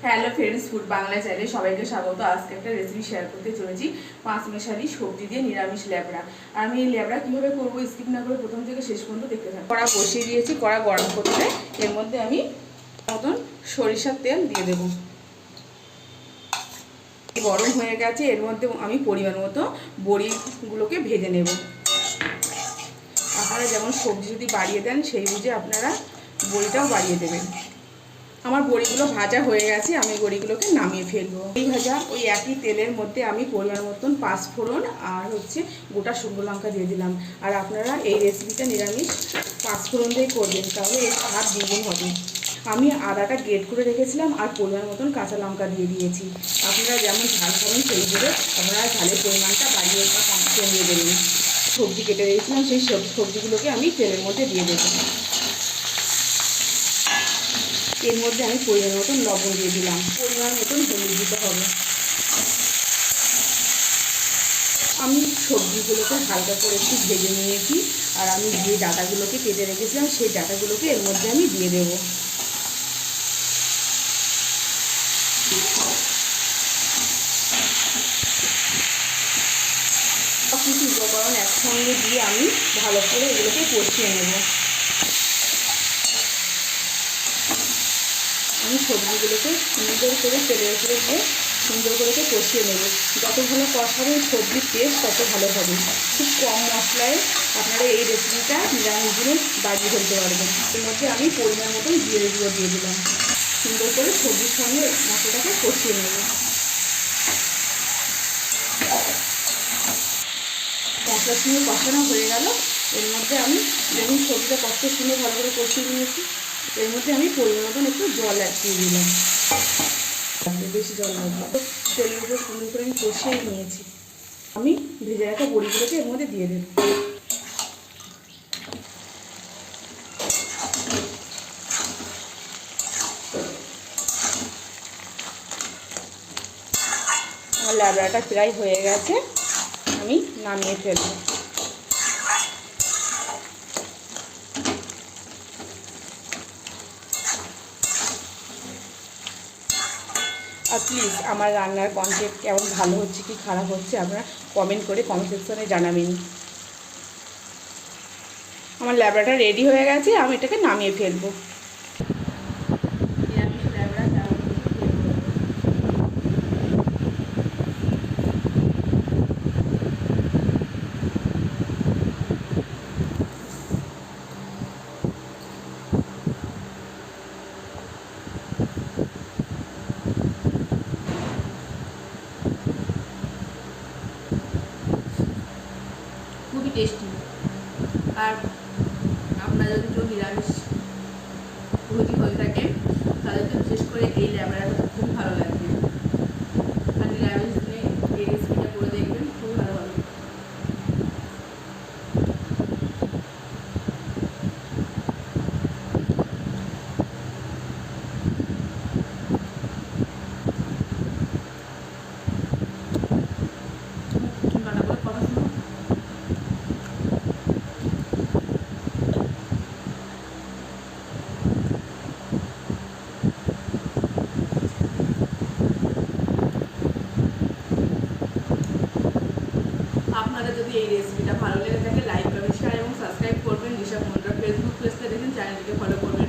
Hello friends, food Bangla চ্যানেলে সবাইকে স্বাগত। আজকে একটা রেসিপি শেয়ার করতে চলেছি, 5 মিশালি সবজি দিয়ে নিরামিষ ল্যাবড়া। আর আমি এই ল্যাবড়া কীভাবে করবো স্কিপ না করে প্রথম থেকে শেষ পর্যন্ত দেখতে থাকি। কড়া বসিয়ে দিয়েছি, কড়া গরম করতে এর মধ্যে আমি মতন সরিষার তেল দিয়ে দেবো। গরম হয়ে গেছে, এর মধ্যে আমি পরিমাণ মতো বড়িগুলোকে ভেজে নেব। আপনারা যেমন সবজি যদি বাড়িয়ে দেন সেই বুঝে আপনারা বড়িটাও বাড়িয়ে দেবেন। আমার বড়িগুলো ভাজা হয়ে গেছে, আমি বড়িগুলোকে নামিয়ে ফেলবো। এই ভাজা ওই একই তেলের মধ্যে আমি পরিমাণ মতন 5 ফোড়ন আর গোটা শুকনো লঙ্কা দিয়ে দিলাম। আর আপনারা এই রেসিপিটা নিরামিষ 5 ফোড়ন দিয়ে করবেন, তাহলে এর স্বাদ দ্বিগুণ হবে। আমি আদাটা গ্রেট করে রেখেছিলাম আর পরিমাণ মতন কাঁচা লঙ্কা দিয়ে দিয়েছি। আপনারা যেমন ঝাল খাবেন সেই বুঝে আপনারা ঝালের পরিমাণটা বাড়িয়ে বা কমিয়ে দেবেন। সবজি কেটে রেখেছিলাম, সেই সবজিগুলোকে আমি তেলের মধ্যে দিয়ে দেবো। এর মধ্যে আমি পরিমাণ মতন লবণ দিয়ে দিলাম, পরিমাণ মতন হলুদ দিতে হবে। আমি সবজিগুলোকে হালকা করে একটু ভেজে নিয়েছি, আর আমি যে ডাঁটাগুলোকে কেটে রেখেছিলাম সেই ডাঁটাগুলোকে এর মধ্যে আমি দিয়ে দেবো। সব কিছু উপকরণ একসঙ্গে দিয়ে আমি ভালো করে এগুলোকে কষিয়ে নেব। আমি সবজিগুলোকে সুন্দর করে তেলের উপরে দিয়ে সুন্দর করে কষিয়ে নেব। যত ভালো কষাবেন সবজির টেস্ট তত ভালো হবে। খুব কম মশলায় আপনারা এই রেসিপিটা নিরামিষ দিনে বাড়িয়ে ফেলতে পারবেন। এর মধ্যে আমি পরিমাণ মতন জিরে গুঁড়ো দিয়ে দিলাম। সুন্দর করে সবজির সঙ্গে মশলাটাকে কষিয়ে নেব। মশলার সঙ্গে কষানো হয়ে গেল। এর মধ্যে আমি দেখুন সবজিটা কষ্ট শুনে ভালো করে কষিয়ে নিয়েছি। এর মধ্যে আমি পরিমাণ মতন একটু জল অ্যাড দিয়ে দিলাম, বেশি জল লাগবে। তো তেলের উপর সুন্দর করে আমি কষিয়ে নিয়েছি। আমি ভেজে রাখা বড়িগুলোকে এর মধ্যে দিয়ে দেব। আমার ল্যাবড়াটা প্রায় হয়ে গেছে, আমি নামিয়ে ফেলবো। আর প্লিজ আমার রান্নার কন্টেন্ট কেমন ভালো হচ্ছে কি খারাপ হচ্ছে আপনারা কমেন্ট সেকশনে জানাবেন। আমার ল্যাবড়াটা রেডি হয়ে গেছে, আমি এটাকে নামিয়ে ফেলবো। খুবই টেস্টি। আর আপনারা যদি কেউ নিরামিষ ভোজি হয়ে থাকে তাদেরকে বিশেষ করে এই ল্যাবড়াটা খুব ভালো লাগবে। আর নিরামিষ দিনে এই রেসিপিটা করে দেখবেন, খুব ভালো হবে। আপনারা যদি এই রেসিপিটা ভালো লেগে থাকে লাইক করবেন, শেয়ার এবং সাবস্ক্রাইব করবেন। যেসব বন্ধুরা ফেসবুক পেজটা দেখেন চ্যানেলটিকে ফলো করবেন।